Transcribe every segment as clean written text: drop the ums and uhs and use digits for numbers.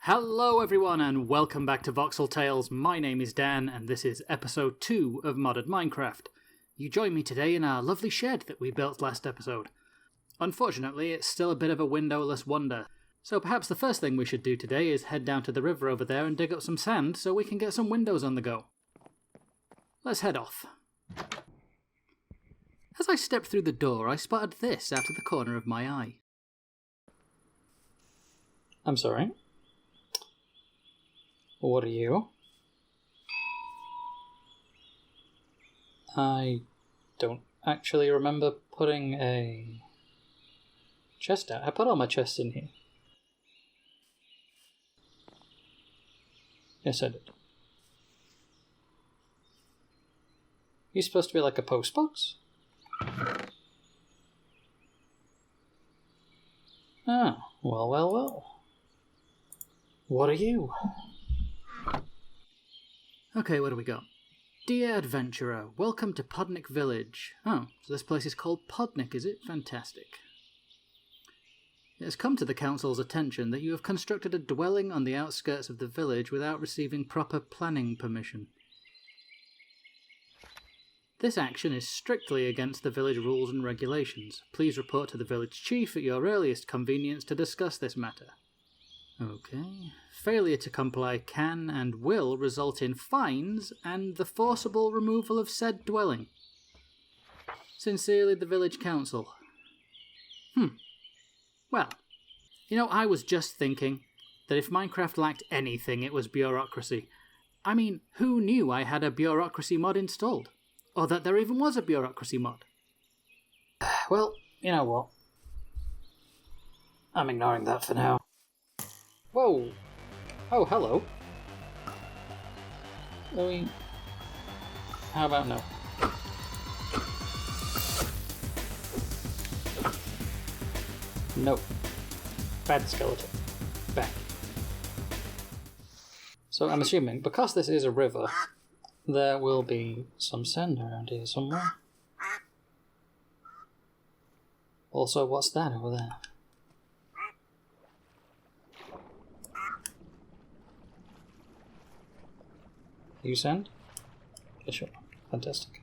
Hello everyone and welcome back to Voxel Tales. My name is Dan and this is episode 2 of Modded Minecraft. You join me today in our lovely shed that we built last episode. Unfortunately, it's still a bit of a windowless wonder, so perhaps the first thing we should do today is head down to the river over there and dig up some sand so we can get some windows on the go. Let's head off. As I stepped through the door, I spotted this out of the corner of my eye. I'm sorry? What are you? I don't actually remember putting a chest out. I put all my chests in here. Yes, I did. You're supposed to be like a post box? Ah, well. What are you? Okay, what do we got? Dear Adventurer, welcome to Podnik Village. Oh, so this place is called Podnik, is it? Fantastic. It has come to the Council's attention that you have constructed a dwelling on the outskirts of the village without receiving proper planning permission. This action is strictly against the village rules and regulations. Please report to the village chief at your earliest convenience to discuss this matter. Okay. Failure to comply can and will result in fines and the forcible removal of said dwelling. Sincerely, the village council. Well, I was just thinking that if Minecraft lacked anything, it was bureaucracy. I mean, who knew I had a bureaucracy mod installed? Or that there even was a bureaucracy mod? Well, you know what? I'm ignoring that for now. Whoa! Oh, hello. How about no? Nope. Bad skeleton. Back. So I'm assuming, because this is a river, there will be some sand around here somewhere. Also, what's that over there? You send? Yeah, sure. Fantastic.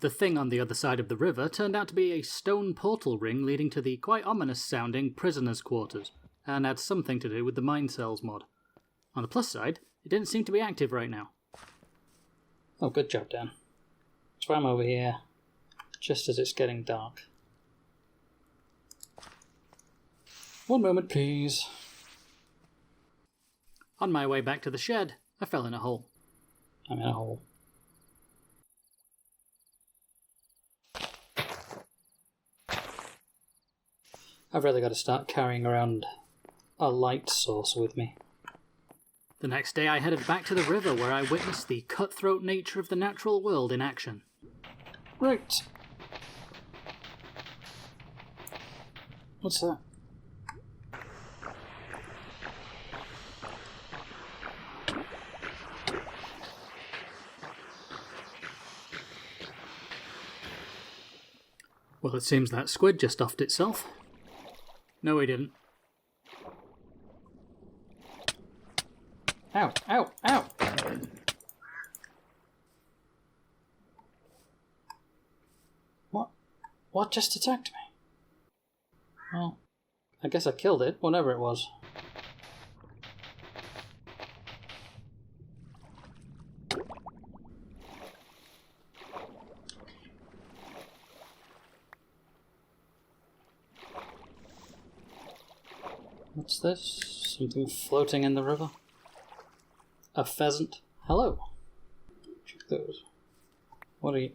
The thing on the other side of the river turned out to be a stone portal ring leading to the quite ominous-sounding prisoners' quarters, and had something to do with the mine cells mod. On the plus side, it didn't seem to be active right now. Oh, good job, Dan. Swam over here, just as it's getting dark. One moment, please. On my way back to the shed, I fell in a hole. I'm in a hole. I've really got to start carrying around a light source with me. The next day I headed back to the river where I witnessed the cutthroat nature of the natural world in action. Right. What's that? Well, it seems that squid just offed itself. No, he didn't. Ow, ow, ow! What just attacked me? Well, I guess I killed it, whatever it was. What's this? Something floating in the river? A pheasant? Hello. Check those. What are you?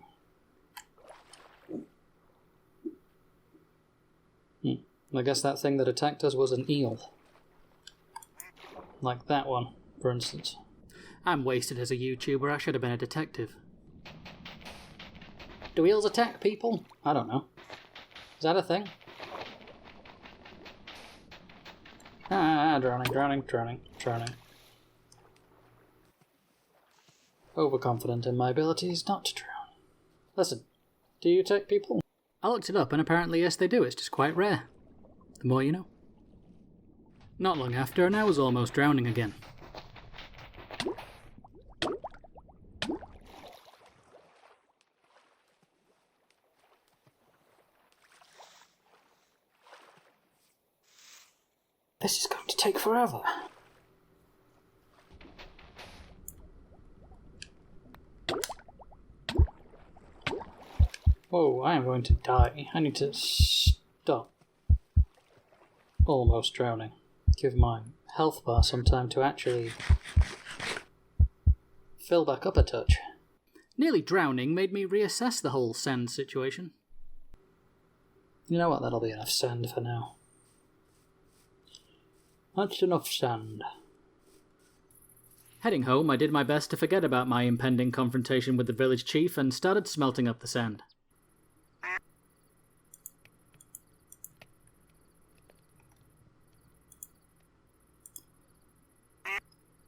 I guess that thing that attacked us was an eel. Like that one, for instance. I'm wasted as a YouTuber. I should have been a detective. Do eels attack people? I don't know. Is that a thing? Drowning. Overconfident in my abilities not to drown. Listen, do you attack people? I looked it up and apparently yes they do, it's just quite rare. The more you know. Not long after, and I was almost drowning again. This is going to take forever. Whoa, I am going to die. I need to stop. Almost drowning. Give my health bar some time to actually fill back up a touch. Nearly drowning made me reassess the whole sand situation. You know what, that'll be enough sand for now. That's enough sand. Heading home, I did my best to forget about my impending confrontation with the village chief and started smelting up the sand.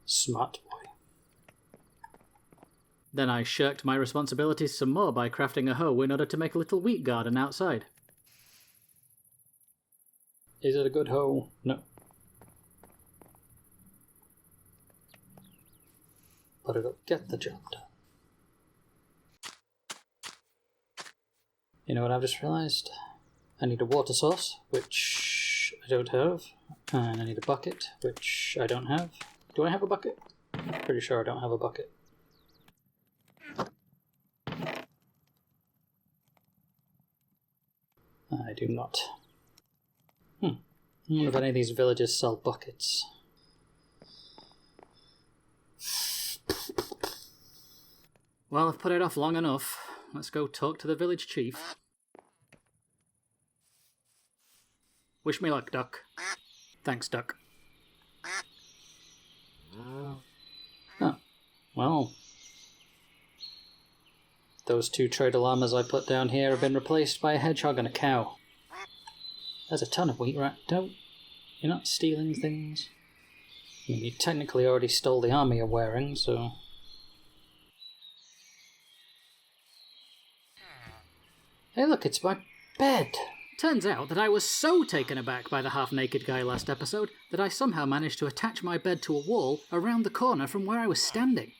Smart boy. Then I shirked my responsibilities some more by crafting a hoe in order to make a little wheat garden outside. Is it a good hoe? No. But it'll get the job done. You know what I've just realised? I need a water source, which I don't have. And I need a bucket, which I don't have. Do I have a bucket? Pretty sure I don't have a bucket. I do not. I wonder if any of these villages sell buckets. Well, I've put it off long enough. Let's go talk to the village chief. Wish me luck, Duck. Thanks, Duck. Oh, well. Those 2 trader llamas I put down here have been replaced by a hedgehog and a cow. There's a ton of wheat, right? You're not stealing things. I mean, you technically already stole the armor you're wearing, so... Hey look, it's my bed! Turns out that I was so taken aback by the half-naked guy last episode that I somehow managed to attach my bed to a wall around the corner from where I was standing.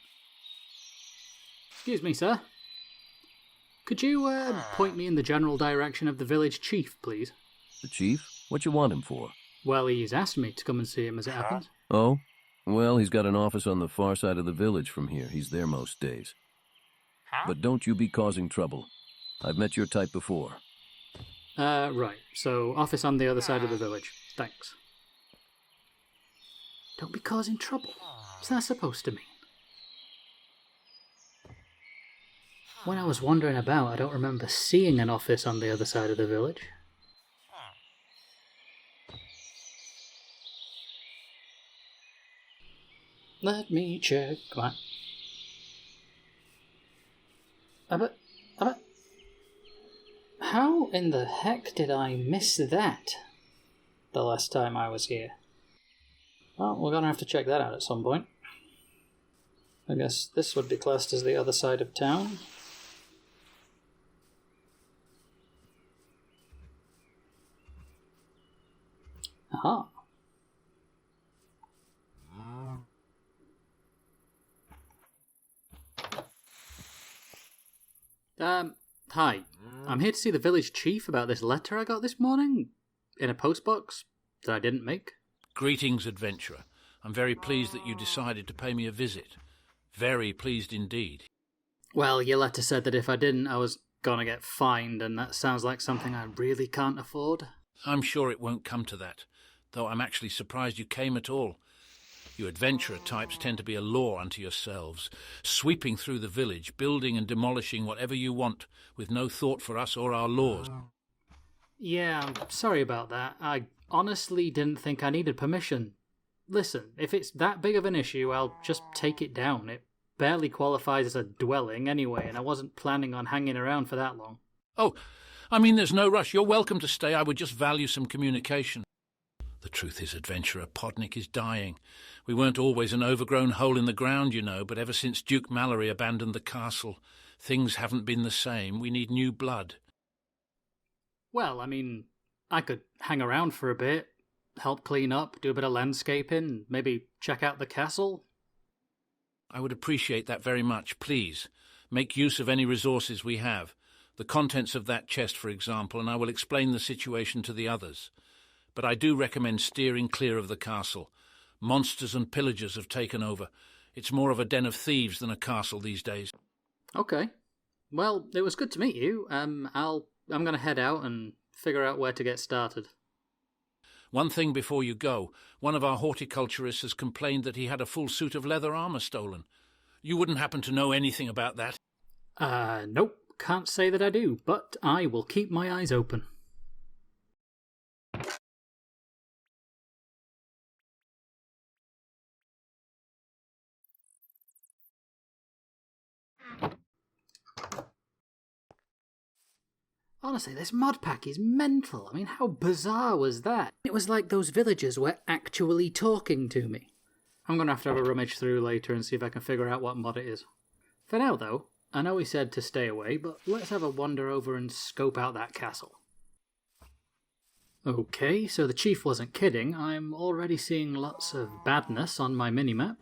Excuse me, sir. Could you, point me in the general direction of the village chief, please? The chief? What you want him for? Well, he's asked me to come and see him as it happens. Oh? Well, he's got an office on the far side of the village from here. He's there most days. But don't you be causing trouble. I've met your type before. Right. So, office on the other side of the village. Thanks. Don't be causing trouble. What's that supposed to mean? When I was wandering about, I don't remember seeing an office on the other side of the village. Let me check. Come on. How in the heck did I miss that the last time I was here? Well, we're gonna have to check that out at some point. I guess this would be classed as the other side of town. Aha. Hi. I'm here to see the village chief about this letter I got this morning in a postbox that I didn't make. Greetings, adventurer. I'm very pleased that you decided to pay me a visit. Very pleased indeed. Well, your letter said that if I didn't, I was gonna get fined, and that sounds like something I really can't afford. I'm sure it won't come to that, though I'm actually surprised you came at all. You adventurer types tend to be a law unto yourselves, sweeping through the village, building and demolishing whatever you want, with no thought for us or our laws. Yeah, I'm sorry about that. I honestly didn't think I needed permission. Listen, if it's that big of an issue, I'll just take it down. It barely qualifies as a dwelling anyway, and I wasn't planning on hanging around for that long. Oh, I mean, there's no rush. You're welcome to stay. I would just value some communication. The truth is, adventurer, Podnick is dying. We weren't always an overgrown hole in the ground, you know, but ever since Duke Mallory abandoned the castle, things haven't been the same. We need new blood. Well, I mean, I could hang around for a bit. help clean up, do a bit of landscaping, maybe check out the castle? I would appreciate that very much, please. Make use of any resources we have. The contents of that chest, for example, and I will explain the situation to the others. But I do recommend steering clear of the castle. Monsters and pillagers have taken over. It's more of a den of thieves than a castle these days. Okay. Well, it was good to meet you. I'm going to head out and figure out where to get started. One thing before you go. One of our horticulturists has complained that he had a full suit of leather armour stolen. You wouldn't happen to know anything about that? Nope. Can't say that I do, but I will keep my eyes open. Honestly, this mod pack is mental. I mean, how bizarre was that? It was like those villagers were actually talking to me. I'm going to have a rummage through later and see if I can figure out what mod it is. For now, though, I know he said to stay away, but let's have a wander over and scope out that castle. Okay, so the chief wasn't kidding. I'm already seeing lots of badness on my minimap.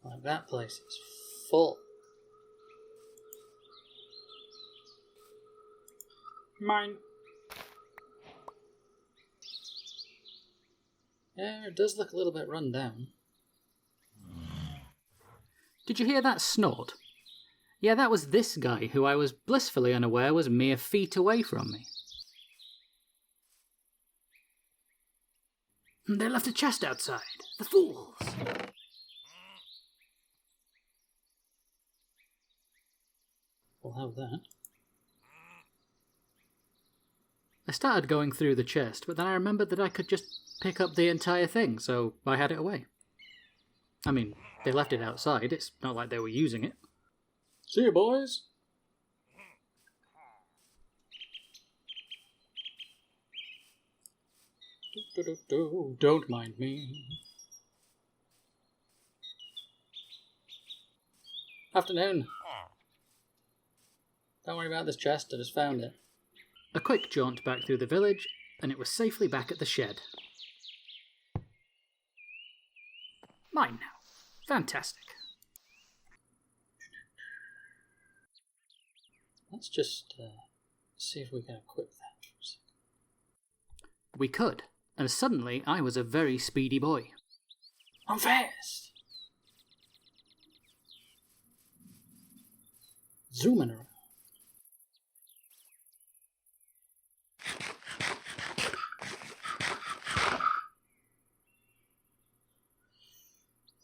Like that place is full. Mine. Yeah, it does look a little bit run down. Did you hear that snort? Yeah, that was this guy who I was blissfully unaware was mere feet away from me. They left a chest outside. The fools! We'll have that. I started going through the chest, but then I remembered that I could just pick up the entire thing, so I had it away. I mean, they left it outside, it's not like they were using it. See you, boys! Don't mind me. Afternoon. Don't worry about this chest, I just found it. A quick jaunt back through the village, and it was safely back at the shed. Mine now. Fantastic. Let's just see if we can equip that for a second. We could, and suddenly I was a very speedy boy. I'm fast! Zooming around.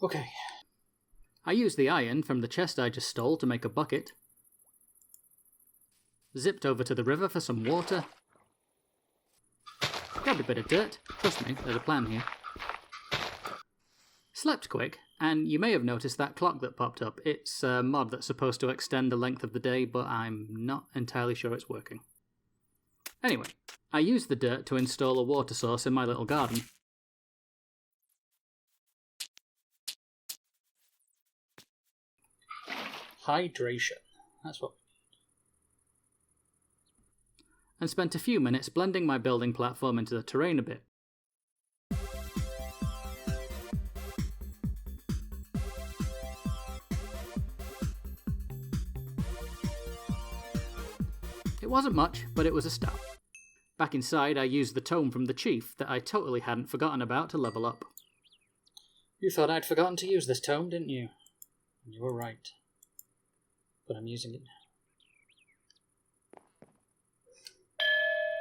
Okay. I used the iron from the chest I just stole to make a bucket. Zipped over to the river for some water. Grabbed a bit of dirt. Trust me, there's a plan here. Slept quick, and you may have noticed that clock that popped up. It's a mod that's supposed to extend the length of the day, but I'm not entirely sure it's working. Anyway, I used the dirt to install a water source in my little garden. Hydration. That's what. And spent a few minutes blending my building platform into the terrain a bit. It wasn't much, but it was a start. Back inside, I used the tome from the chief that I totally hadn't forgotten about to level up. You thought I'd forgotten to use this tome, didn't you? And you were right. But I'm using it now.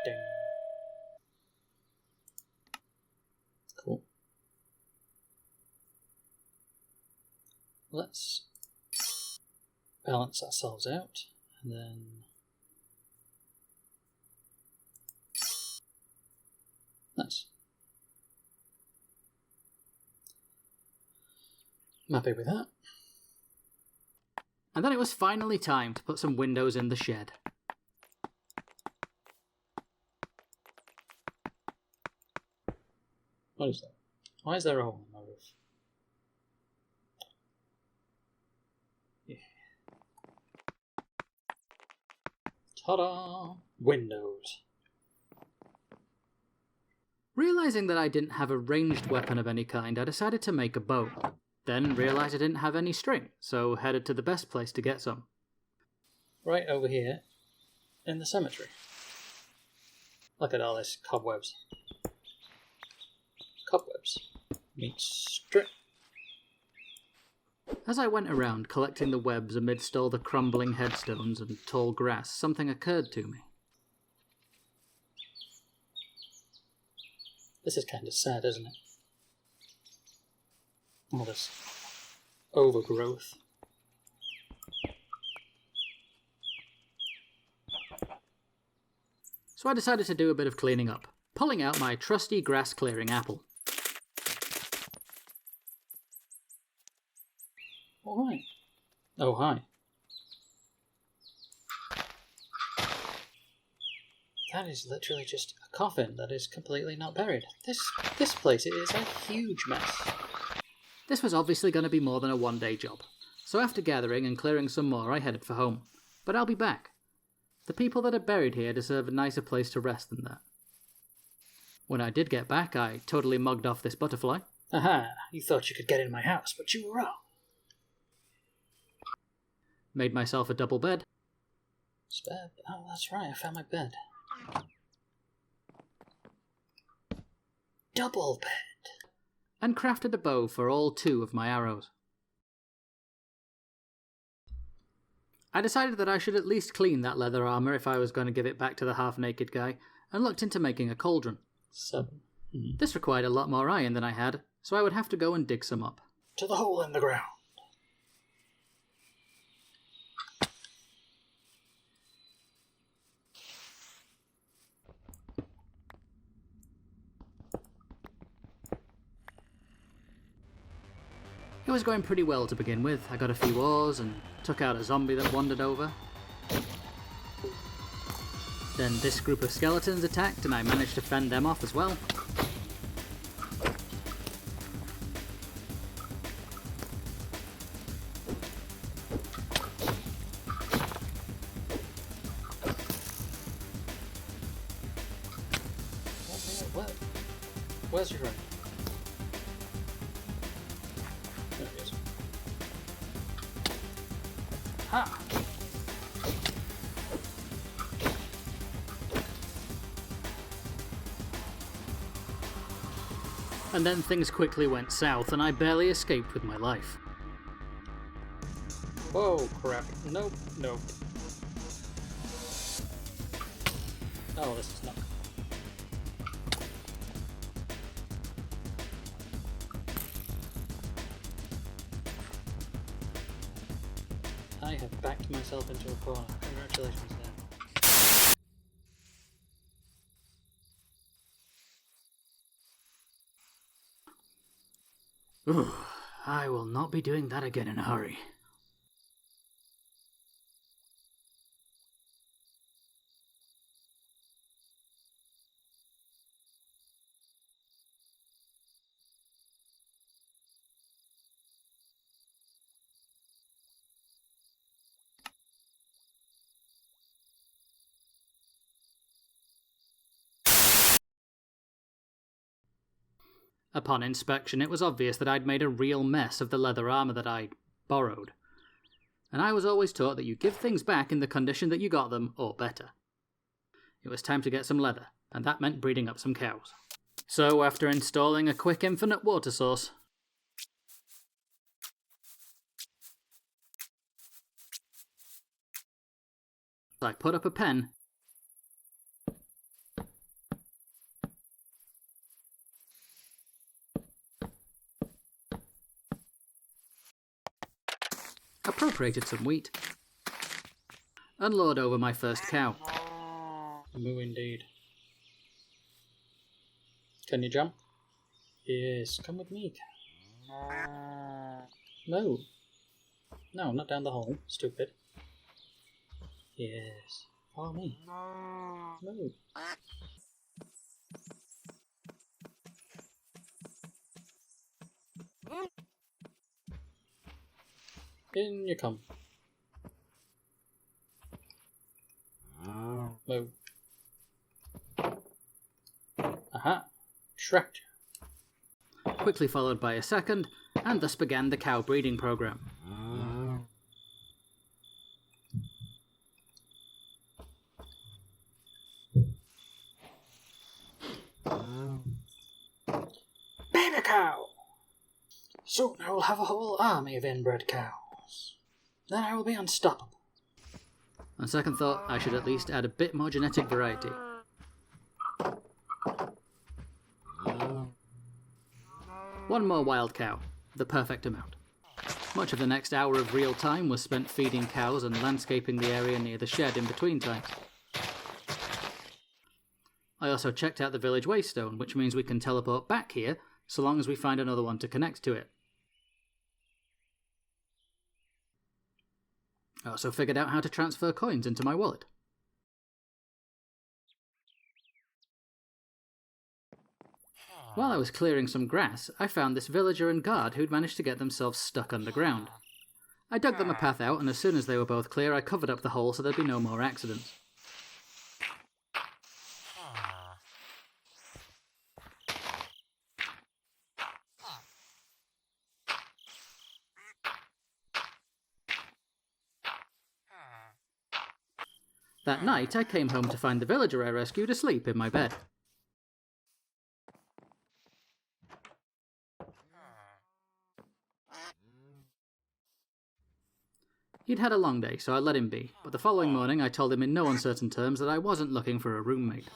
Ding. Cool. Let's balance ourselves out, and then nice. I'm happy with that. And then it was finally time to put some windows in the shed. What is that? Why is there a hole in my roof? Yeah. Ta-da! Windows. Realizing that I didn't have a ranged weapon of any kind, I decided to make a bow. Then realized I didn't have any string, so headed to the best place to get some. Right over here, in the cemetery. Look at all this cobwebs. Cobwebs meet string. As I went around collecting the webs amidst all the crumbling headstones and tall grass, something occurred to me. This is kind of sad, isn't it? All this overgrowth. So I decided to do a bit of cleaning up, pulling out my trusty grass-clearing apple. Oh, hi. Oh, hi. That is literally just a coffin that is completely not buried. This place is a huge mess. This was obviously going to be more than a one-day job, so after gathering and clearing some more, I headed for home. But I'll be back. The people that are buried here deserve a nicer place to rest than that. When I did get back, I totally mugged off this butterfly. Aha, you thought you could get in my house, but you were wrong. Made myself a double bed. Spare? Oh, that's right, I found my bed. Double bed. And crafted a bow for all 2 of my arrows. I decided that I should at least clean that leather armour if I was going to give it back to the half-naked guy, and looked into making a cauldron. 7. This required a lot more iron than I had, so I would have to go and dig some up. To the hole in the ground. It was going pretty well to begin with. I got a few ores and took out a zombie that wandered over. Then this group of skeletons attacked and I managed to fend them off as well. Where's your friend? There he is. Ha! And then things quickly went south and I barely escaped with my life. Whoa, crap. Nope, nope. Oh, this is not. I have backed myself into a corner. Congratulations, Dan. I will not be doing that again in a hurry. Upon inspection, it was obvious that I'd made a real mess of the leather armour that I borrowed. And I was always taught that you give things back in the condition that you got them, or better. It was time to get some leather, and that meant breeding up some cows. So, after installing a quick infinite water source, I put up a pen appropriated some wheat, and lured over my first cow. Moo indeed. Can you jump? Yes, come with me. Moo. No, not down the hole, stupid. Yes, follow me. Moo. In you come. Moo. Aha. Structure. Quickly followed by a second, and thus began the cow breeding program. Baby cow! Soon I will have a whole army of inbred cows. Then I will be unstoppable. On second thought, I should at least add a bit more genetic variety. One more wild cow, the perfect amount. Much of the next hour of real time was spent feeding cows and landscaping the area near the shed in between times. I also checked out the village waystone, which means we can teleport back here so long as we find another one to connect to it. I also figured out how to transfer coins into my wallet. While I was clearing some grass, I found this villager and guard who'd managed to get themselves stuck underground. I dug them a path out, and as soon as they were both clear, I covered up the hole so there'd be no more accidents. That night, I came home to find the villager I rescued asleep in my bed. He'd had a long day, so I let him be, but the following morning I told him in no uncertain terms that I wasn't looking for a roommate.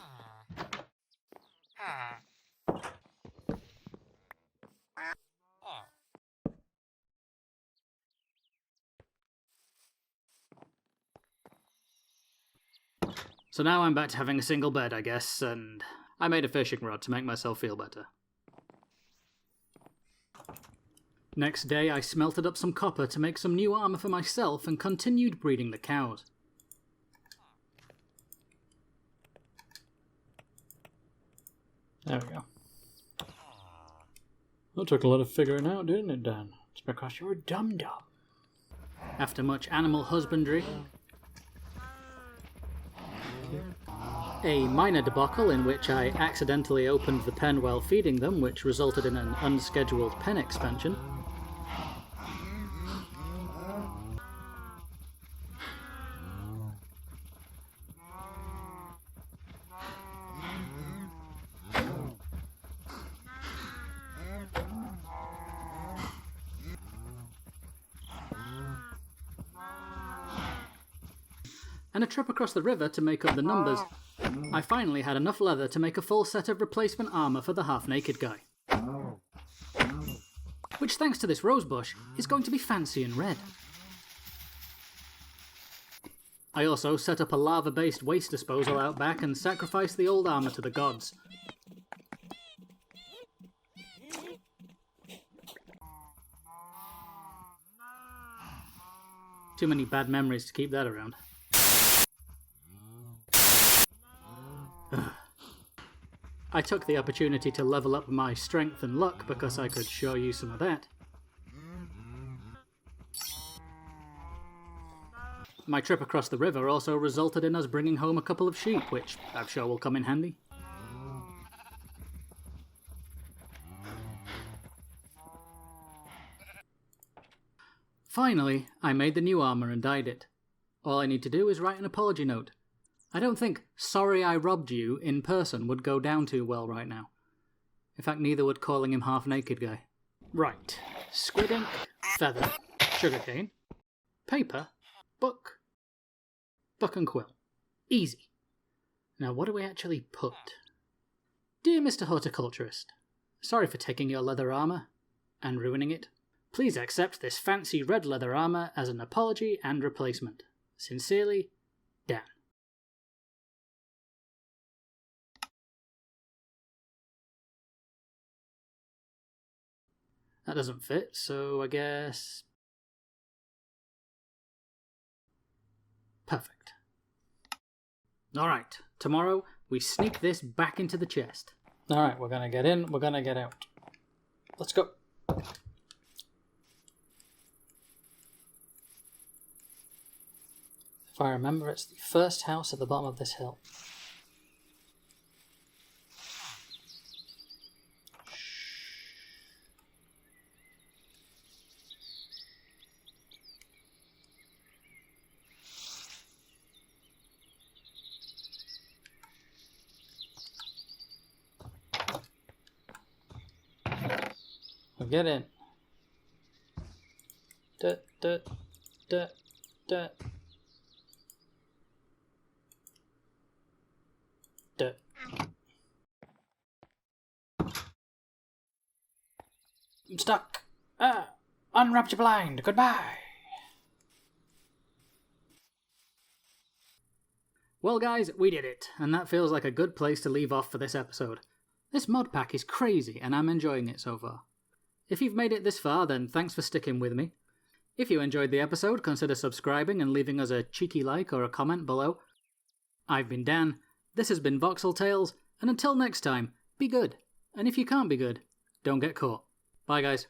So now I'm back to having a single bed, I guess, and I made a fishing rod to make myself feel better. Next day, I smelted up some copper to make some new armour for myself and continued breeding the cows. There we go. That took a lot of figuring out, didn't it, Dan? It's because you're a dum-dum. After much animal husbandry, a minor debacle in which I accidentally opened the pen while feeding them, which resulted in an unscheduled pen expansion, and a trip across the river to make up the numbers, I finally had enough leather to make a full set of replacement armour for the half-naked guy. Which, thanks to this rosebush, is going to be fancy and red. I also set up a lava-based waste disposal out back and sacrificed the old armour to the gods. Too many bad memories to keep that around. I took the opportunity to level up my strength and luck because I could sure use some of that. My trip across the river also resulted in us bringing home a couple of sheep, which I'm sure will come in handy. Finally, I made the new armour and dyed it. All I need to do is write an apology note. I don't think "sorry I robbed you" in person would go down too well right now. In fact, neither would calling him half-naked guy. Right. Squid ink, feather, sugarcane, paper, book and quill. Easy. Now what do we actually put? Dear Mr. Horticulturist, sorry for taking your leather armour and ruining it. Please accept this fancy red leather armour as an apology and replacement. Sincerely, Dan. That doesn't fit, so I guess... Perfect. Alright, tomorrow we sneak this back into the chest. Alright, we're gonna get in, we're gonna get out. Let's go. If I remember, it's the first house at the bottom of this hill. get in. Da, da, da, da. Da. I'm stuck. Unwrap your blind. Goodbye. Well guys, we did it, and that feels like a good place to leave off for this episode. This mod pack is crazy, and I'm enjoying it so far. If you've made it this far, then thanks for sticking with me. If you enjoyed the episode, consider subscribing and leaving us a cheeky like or a comment below. I've been Dan, this has been Voxel Tales, and until next time, be good. And if you can't be good, don't get caught. Bye guys.